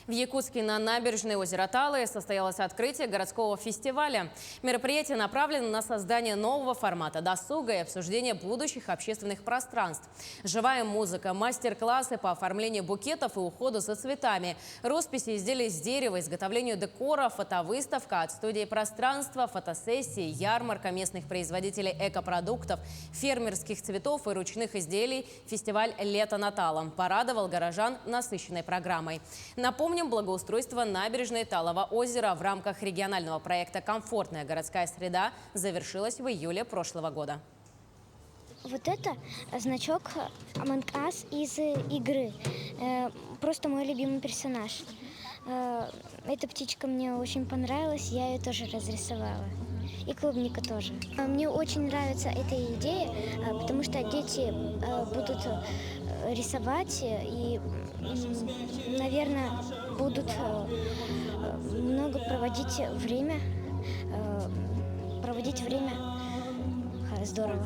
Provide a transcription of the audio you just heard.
В Якутске на набережной озера Талы состоялось открытие городского фестиваля. Мероприятие направлено на создание нового формата досуга и обсуждение будущих общественных пространств. Живая музыка, мастер-классы по оформлению букетов и уходу за цветами, росписи изделий из дерева, изготовлению декора, фотовыставка от студии пространства, фотосессии, ярмарка местных производителей экопродуктов, фермерских цветов и ручных изделий. Фестиваль «Лето на Талом» порадовал горожан насыщенной программой. Напомним, благоустройство набережной Талого озера в рамках регионального проекта «Комфортная городская среда» завершилось в июле прошлого года. Вот это значок Among Us из игры. Просто мой любимый персонаж. Эта птичка мне очень понравилась, я ее тоже разрисовала. И клубника тоже. Мне очень нравится эта идея, потому что дети будут рисовать и, наверное, будут много проводить время здорово.